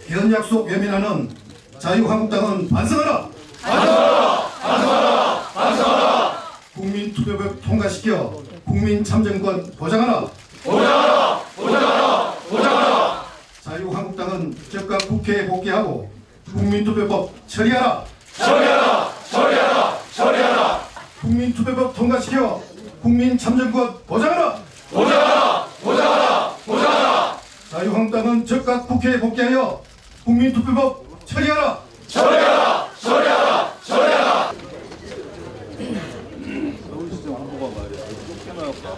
개헌 약속 외면하는 자유한국당은 반성하라! 반성하라! 반성하라! 반성하라! 국민투표법 통과시켜 국민 참정권 보장하라! 보장하라! 보장하라! 보장하라! 자유한국당은 즉각 국회에 복귀하고 국민투표법 처리하라! 처리하라! 처리하라! 처리하라! 국민투표법 통과시켜 국민 참정권 보장하라! 보장하라! 보장하라! 보장하라! 자유한국당은 즉각 국회에 복귀하여 국민투표법 처리하라! 처리하라! 처리하라! 처리하라!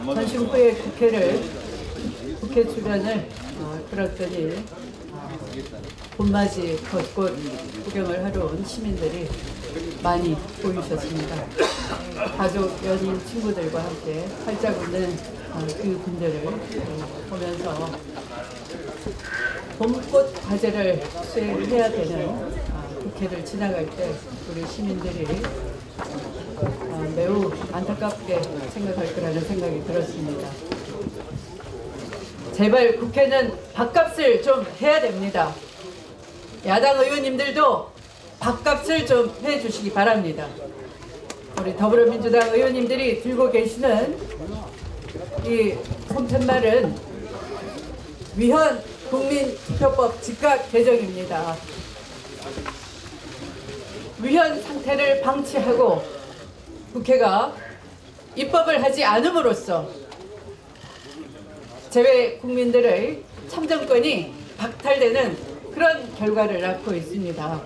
전시 후에 국회 주변을 그랬더니 봄맞이 벚꽃 구경을 하러 온 시민들이 많이 보이셨습니다. 가족, 연인, 친구들과 함께 활짝 웃는 그 분들을 보면서 봄꽃 과제를 수행해야 되는 국회를 지나갈 때 우리 시민들이 매우 안타깝게 생각할 거라는 생각이 들었습니다. 제발 국회는 밥값을 좀 해야 됩니다. 야당 의원님들도 밥값을 좀 해주시기 바랍니다. 우리 더불어민주당 의원님들이 들고 계시는 이 손팻말은 위헌 국민투표법 즉각 개정입니다. 위헌 상태를 방치하고 국회가 입법을 하지 않음으로써 재외 국민들의 참정권이 박탈되는 그런 결과를 낳고 있습니다.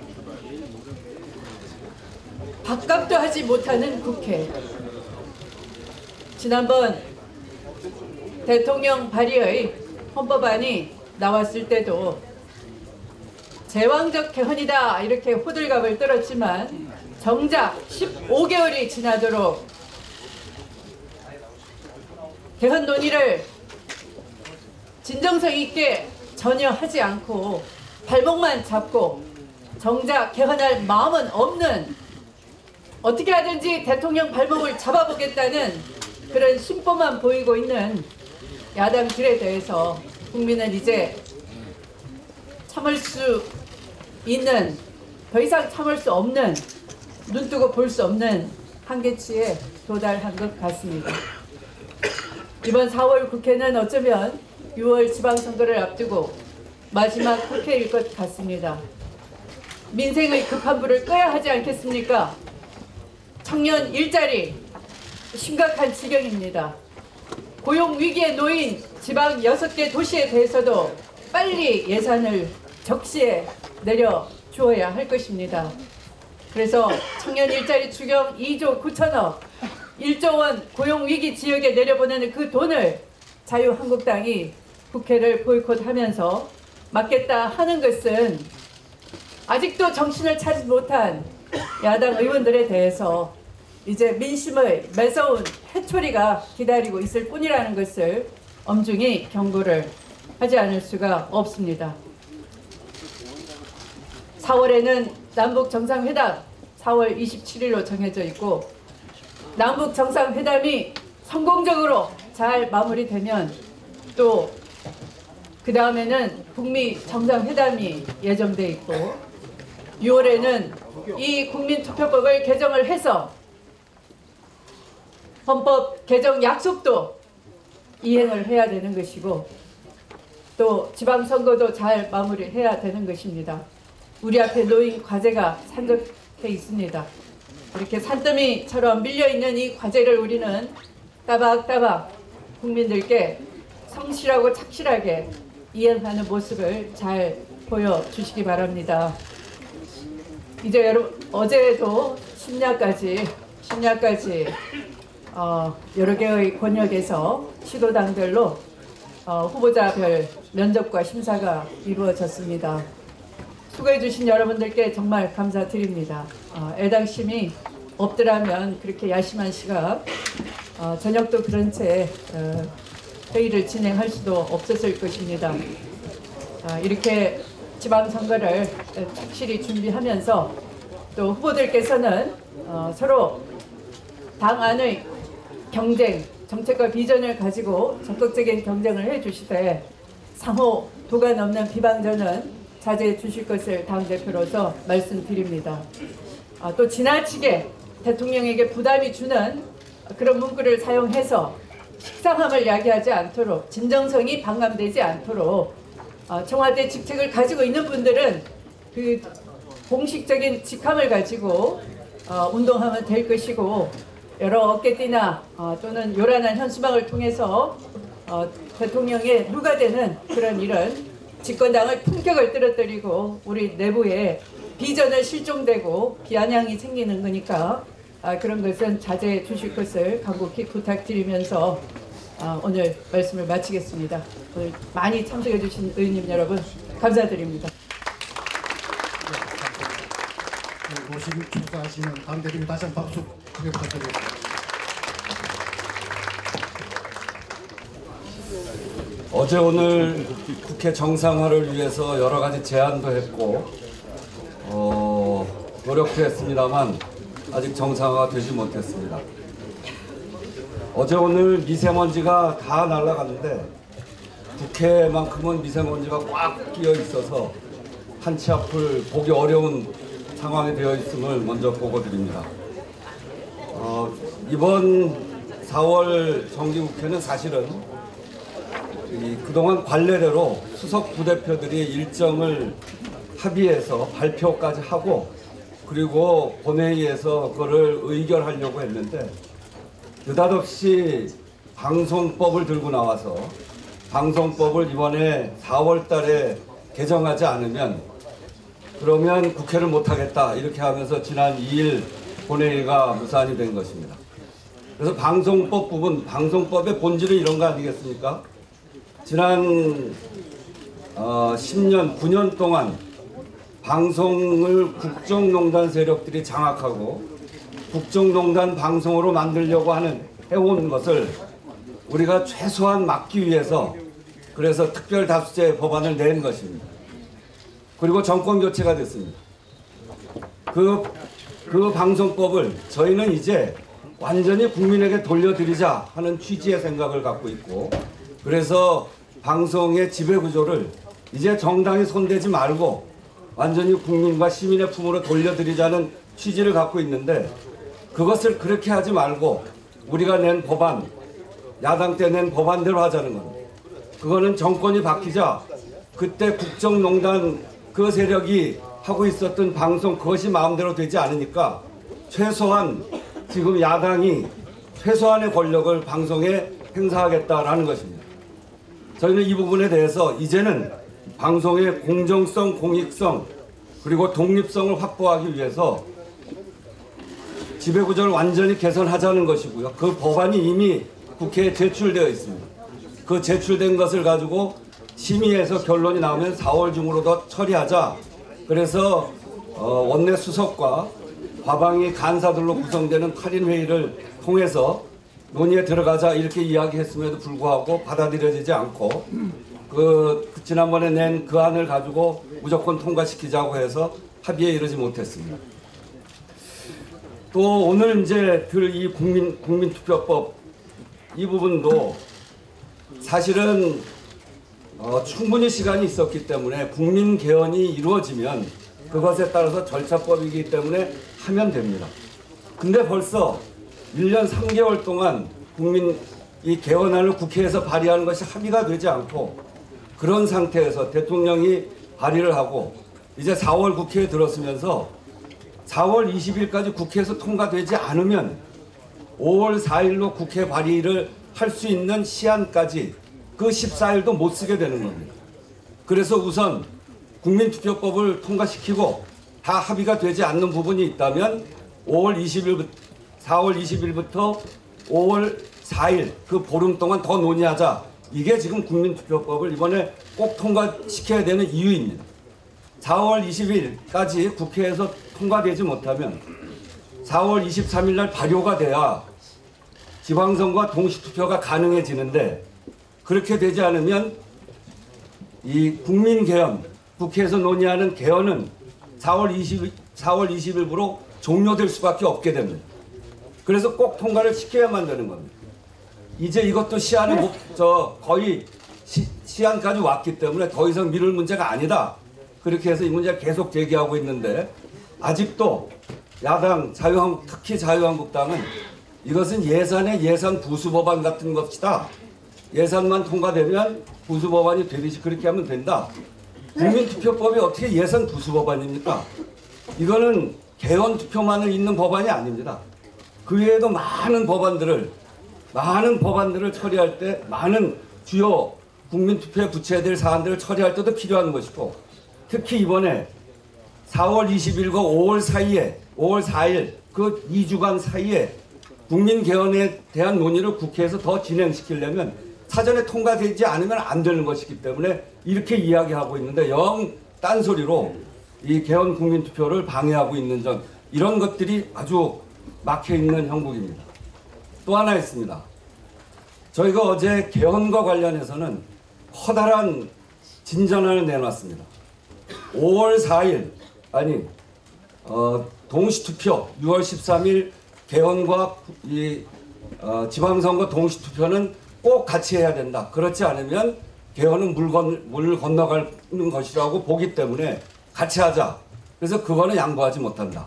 밥값도 하지 못하는 국회. 지난번 대통령 발의의 헌법안이 나왔을 때도 제왕적 개헌이다 이렇게 호들갑을 떨었지만 정작 15개월이 지나도록 개헌 논의를 진정성 있게 전혀 하지 않고 발목만 잡고 정작 개헌할 마음은 없는, 어떻게 하든지 대통령 발목을 잡아보겠다는 그런 심보만 보이고 있는 야당들에 대해서 국민은 이제 참을 수 있는, 더 이상 참을 수 없는, 눈뜨고 볼 수 없는 한계치에 도달한 것 같습니다. 이번 4월 국회는 어쩌면 6월 지방선거를 앞두고 마지막 국회일 것 같습니다. 민생의 급한 불을 꺼야 하지 않겠습니까? 청년 일자리 심각한 지경입니다. 고용위기에 놓인 지방 6개 도시에 대해서도 빨리 예산을 적시에 내려주어야 할 것입니다. 그래서 청년 일자리 추경 2조 9천억, 1조 원 고용위기 지역에 내려보내는 그 돈을 자유한국당이 국회를 보이콧하면서 막겠다 하는 것은 아직도 정신을 차리지 못한 야당 의원들에 대해서 이제 민심의 매서운 회초리가 기다리고 있을 뿐이라는 것을 엄중히 경고를 하지 않을 수가 없습니다. 4월에는 남북 정상회담 4월 27일로 정해져 있고, 남북 정상회담이 성공적으로 잘 마무리되면 또 그 다음에는 북미 정상회담이 예정돼 있고, 6월에는 이 국민투표법을 개정을 해서 헌법 개정 약속도 이행을 해야 되는 것이고, 또 지방선거도 잘 마무리해야 되는 것입니다. 우리 앞에 놓인 과제가 산적해 있습니다. 이렇게 산더미처럼 밀려있는 이 과제를 우리는 따박따박 국민들께 성실하고 착실하게 이행하는 모습을 잘 보여주시기 바랍니다. 이제 여러분, 어제도 심야까지 여러 개의 권역에서 시도당별로 후보자별 면접과 심사가 이루어졌습니다. 수고해주신 여러분들께 정말 감사드립니다. 애당심이 없더라면 그렇게 야심한 시각 저녁도 그런 채 회의를 진행할 수도 없었을 것입니다. 이렇게 지방선거를 착실히 준비하면서 또 후보들께서는 서로 당 안의 경쟁, 정책과 비전을 가지고 적극적인 경쟁을 해주시되 상호 도가 넘는 비방전은 자제해 주실 것을 당대표로서 말씀드립니다. 또 지나치게 대통령에게 부담이 주는 그런 문구를 사용해서 식상함을 야기하지 않도록, 진정성이 반감되지 않도록 청와대 직책을 가지고 있는 분들은 그 공식적인 직함을 가지고 운동하면 될 것이고, 여러 어깨띠나 또는 요란한 현수막을 통해서 대통령의 누가 되는 그런 일은 집권당을 품격을 떨어뜨리고 우리 내부에 비전을 실종되고 비아냥이 생기는 거니까 그런 것은 자제해 주실 것을 간곡히 부탁드리면서 오늘 말씀을 마치겠습니다. 오늘 많이 참석해 주신 의원님 여러분 감사드립니다. 모심 축사하시는 당대표님 다시 한번 박수 크게 부탁드리겠습니다. 어제 오늘 국회 정상화를 위해서 여러 가지 제안도 했고 노력도 했습니다만 아직 정상화가 되지 못했습니다. 어제 오늘 미세먼지가 다 날아갔는데 국회만큼은 미세먼지가 꽉 끼어 있어서 한치 앞을 보기 어려운 상황이 되어 있음을 먼저 보고드립니다. 이번 4월 정기국회는 사실은 그동안 관례대로 수석 부대표들이 일정을 합의해서 발표까지 하고 그리고 본회의에서 그거를 의결하려고 했는데 느닷없이 방송법을 들고 나와서 방송법을 이번에 4월 달에 개정하지 않으면 그러면 국회를 못하겠다 이렇게 하면서 지난 2일 본회의가 무산이 된 것입니다. 그래서 방송법 부분, 방송법의 본질은 이런 거 아니겠습니까? 지난 10년, 9년 동안 방송을 국정농단 세력들이 장악하고 국정농단 방송으로 만들려고 해온 것을 우리가 최소한 막기 위해서 그래서 특별다수제 법안을 낸 것입니다. 그리고 정권 교체가 됐습니다. 그 방송법을 저희는 이제 완전히 국민에게 돌려드리자 하는 취지의 생각을 갖고 있고 그래서 방송의 지배구조를 이제 정당이 손대지 말고 완전히 국민과 시민의 품으로 돌려드리자는 취지를 갖고 있는데 그것을 그렇게 하지 말고 우리가 낸 법안, 야당 때 낸 법안대로 하자는 겁니다. 그거는 정권이 바뀌자 그때 국정농단 그 세력이 하고 있었던 방송 그것이 마음대로 되지 않으니까 최소한 지금 야당이 최소한의 권력을 방송에 행사하겠다라는 것입니다. 저희는 이 부분에 대해서 이제는 방송의 공정성, 공익성 그리고 독립성을 확보하기 위해서 지배구조를 완전히 개선하자는 것이고요. 그 법안이 이미 국회에 제출되어 있습니다. 그 제출된 것을 가지고 심의해서 결론이 나오면 4월 중으로 더 처리하자. 그래서 원내 수석과 과방위 간사들로 구성되는 8인 회의를 통해서 논의에 들어가자 이렇게 이야기했음에도 불구하고 받아들여지지 않고 지난번에 낸 그 안을 가지고 무조건 통과시키자고 해서 합의에 이르지 못했습니다. 또 오늘 이제 들 이 국민투표법 이 부분도 사실은 충분히 시간이 있었기 때문에 국민 개헌이 이루어지면 그것에 따라서 절차법이기 때문에 하면 됩니다. 근데 벌써 1년 3개월 동안 이 개헌안을 국회에서 발의하는 것이 합의가 되지 않고 그런 상태에서 대통령이 발의를 하고 이제 4월 국회에 들었으면서 4월 20일까지 국회에서 통과되지 않으면 5월 4일로 국회 발의를 할 수 있는 시한까지 그 14일도 못 쓰게 되는 겁니다. 그래서 우선 국민투표법을 통과시키고 다 합의가 되지 않는 부분이 있다면 4월 20일부터 5월 4일 그 보름 동안 더 논의하자. 이게 지금 국민투표법을 이번에 꼭 통과시켜야 되는 이유입니다. 4월 20일까지 국회에서 통과되지 못하면 4월 23일 날 발효가 돼야 지방선거와 동시투표가 가능해지는데 그렇게 되지 않으면 이 국민개헌, 국회에서 논의하는 개헌은 4월 20일부로 종료될 수밖에 없게 됩니다. 그래서 꼭 통과를 시켜야만 되는 겁니다. 이제 이것도 시한에 거의 시한까지 왔기 때문에 더 이상 미룰 문제가 아니다. 그렇게 해서 이 문제를 계속 제기하고 있는데 아직도 야당 특히 자유한국당은 이것은 예산의 예산 부수 법안 같은 것이다. 예산만 통과되면 부수 법안이 되듯이 그렇게 하면 된다. 국민투표법이 어떻게 예산 부수 법안입니까? 이거는 개헌 투표만을 잇는 법안이 아닙니다. 그 외에도 많은 법안들을 처리할 때 많은 주요 국민투표에 붙여야 될 사안들을 처리할 때도 필요한 것이고, 특히 이번에 4월 20일과 5월 4일 그 2주간 사이에 국민 개헌에 대한 논의를 국회에서 더 진행시키려면 사전에 통과되지 않으면 안 되는 것이기 때문에 이렇게 이야기하고 있는데 영 딴소리로 이 개헌 국민투표를 방해하고 있는 점, 이런 것들이 아주 막혀있는 형국입니다. 또 하나 있습니다. 저희가 어제 개헌과 관련해서는 커다란 진전안을 내놨습니다. 5월 4일 동시투표 6월 13일 개헌과 지방선거 동시투표는 꼭 같이 해야 된다. 그렇지 않으면 개헌은 물 건너가는 것이라고 보기 때문에 같이 하자. 그래서 그거는 양보하지 못한다.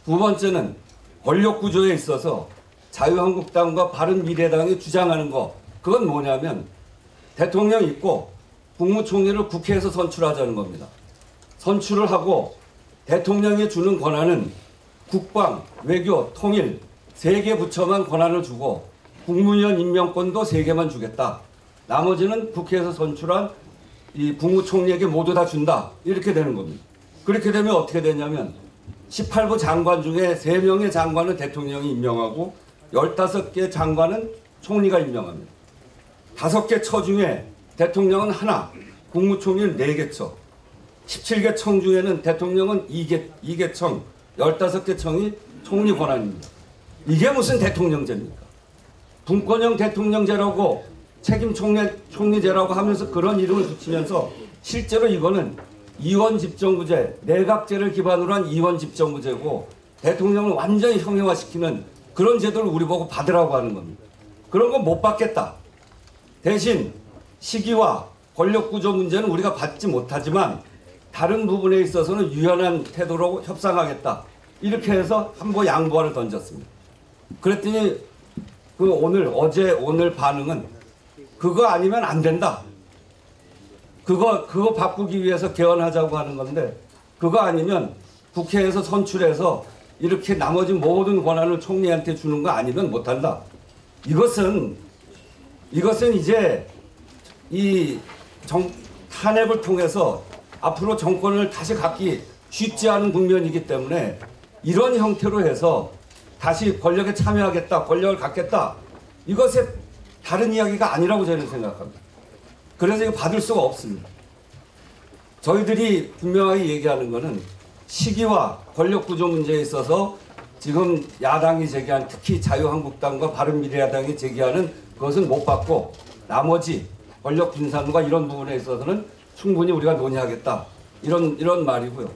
두 번째는 권력구조에 있어서 자유한국당과 바른미래당이 주장하는 거, 그건 뭐냐면 대통령 있고 국무총리를 국회에서 선출하자는 겁니다. 선출을 하고 대통령이 주는 권한은 국방, 외교, 통일 3개 부처만 권한을 주고 국무위원 임명권도 3개만 주겠다. 나머지는 국회에서 선출한 이 국무총리에게 모두 다 준다. 이렇게 되는 겁니다. 그렇게 되면 어떻게 되냐면 18부 장관 중에 3명의 장관은 대통령이 임명하고 15개 장관은 총리가 임명합니다. 5개 처 중에 대통령은 하나, 국무총리는 4개 처. 17개 청 중에는 대통령은 2개 청, 15개 청이 총리 권한입니다. 이게 무슨 대통령제입니까? 분권형 대통령제라고 책임 총리제라고 하면서 그런 이름을 붙이면서 실제로 이거는 이원집정부제, 내각제를 기반으로 한 이원집정부제고 대통령을 완전히 형해화시키는 그런 제도를 우리 보고 받으라고 하는 겁니다. 그런 건 못 받겠다. 대신 시기와 권력구조 문제는 우리가 받지 못하지만 다른 부분에 있어서는 유연한 태도로 협상하겠다. 이렇게 해서 한번 양보안을 던졌습니다. 그랬더니 오늘 반응은 그거 아니면 안 된다. 그거 바꾸기 위해서 개헌하자고 하는 건데 그거 아니면 국회에서 선출해서 이렇게 나머지 모든 권한을 총리한테 주는 거 아니면 못한다. 이것은 이제 이 탄핵을 통해서 앞으로 정권을 다시 갖기 쉽지 않은 국면이기 때문에 이런 형태로 해서 다시 권력에 참여하겠다, 권력을 갖겠다. 이것의 다른 이야기가 아니라고 저는 생각합니다. 그래서 이거 받을 수가 없습니다. 저희들이 분명하게 얘기하는 것은 시기와 권력구조 문제에 있어서 지금 야당이 제기한, 특히 자유한국당과 바른미래당이 제기하는 그것은 못 받고 나머지 권력 분산과 이런 부분에 있어서는 충분히 우리가 논의하겠다. 이런 말이고요.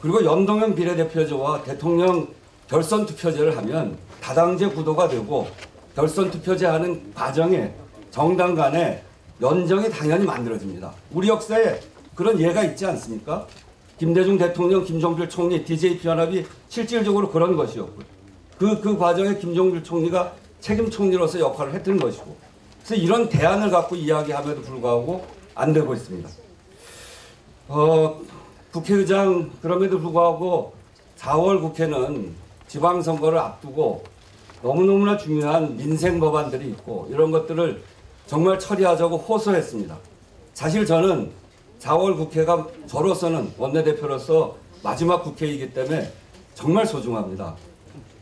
그리고 연동형 비례대표제와 대통령 결선 투표제를 하면 다당제 구도가 되고 결선 투표제 하는 과정에 정당 간에 연정이 당연히 만들어집니다. 우리 역사에 그런 예가 있지 않습니까? 김대중 대통령, 김종필 총리, DJP 연합이 실질적으로 그런 것이었고요. 그 과정에 김종필 총리가 책임 총리로서 역할을 했던 것이고, 그래서 이런 대안을 갖고 이야기함에도 불구하고 안 되고 있습니다. 국회의장 그럼에도 불구하고 4월 국회는 지방선거를 앞두고 너무너무나 중요한 민생 법안들이 있고 이런 것들을 정말 처리하자고 호소했습니다. 사실 저는 4월 국회가 저로서는 원내대표로서 마지막 국회이기 때문에 정말 소중합니다.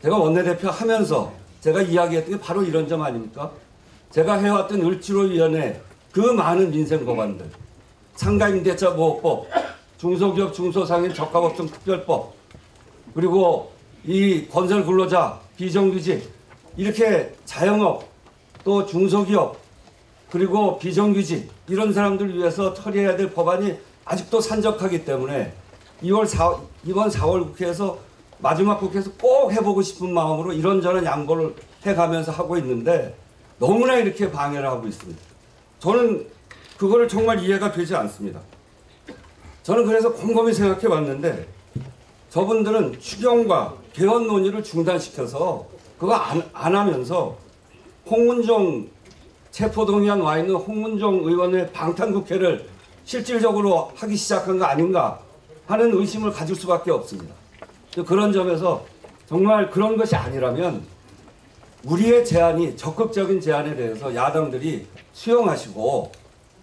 제가 원내대표 하면서 제가 이야기했던 게 바로 이런 점 아닙니까? 제가 해왔던 을지로위원회 그 많은 민생 법안들, 상가임대차 보호법, 중소기업 중소상인 저가법정 특별법, 그리고 이 건설 근로자 비정규직, 이렇게 자영업 또 중소기업 그리고 비정규직 이런 사람들 위해서 처리해야 될 법안이 아직도 산적하기 때문에 이번 4월 국회에서 마지막 국회에서 꼭 해보고 싶은 마음으로 이런저런 양보를 해가면서 하고 있는데 너무나 이렇게 방해를 하고 있습니다. 저는 그거를 정말 이해가 되지 않습니다. 저는 그래서 곰곰이 생각해 봤는데 저분들은 추경과 개헌 논의를 중단시켜서 그거 안 하면서 홍문종 체포동의안 와 있는 홍문종 의원의 방탄국회를 실질적으로 하기 시작한 거 아닌가 하는 의심을 가질 수밖에 없습니다. 그런 점에서 정말 그런 것이 아니라면 우리의 제안이 적극적인 제안에 대해서 야당들이 수용하시고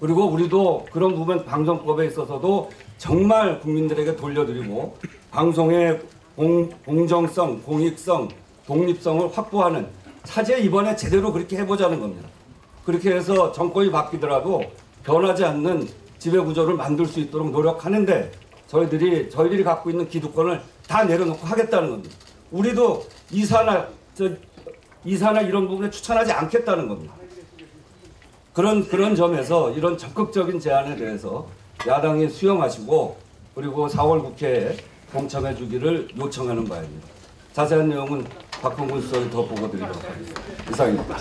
그리고 우리도 그런 부분 방송법에 있어서도 정말 국민들에게 돌려드리고 방송의 공정성, 공익성, 독립성을 확보하는 차제 이번에 제대로 그렇게 해보자는 겁니다. 그렇게 해서 정권이 바뀌더라도 변하지 않는 지배구조를 만들 수 있도록 노력하는데 저희들이 갖고 있는 기득권을 다 내려놓고 하겠다는 겁니다. 우리도 이사나 이런 부분에 추천하지 않겠다는 겁니다. 그런 점에서 이런 적극적인 제안에 대해서 야당이 수용하시고 그리고 4월 국회에 동참해 주기를 요청하는 바입니다. 자세한 내용은 박홍근 수석이 더 보고 드리도록 하겠습니다. 이상입니다.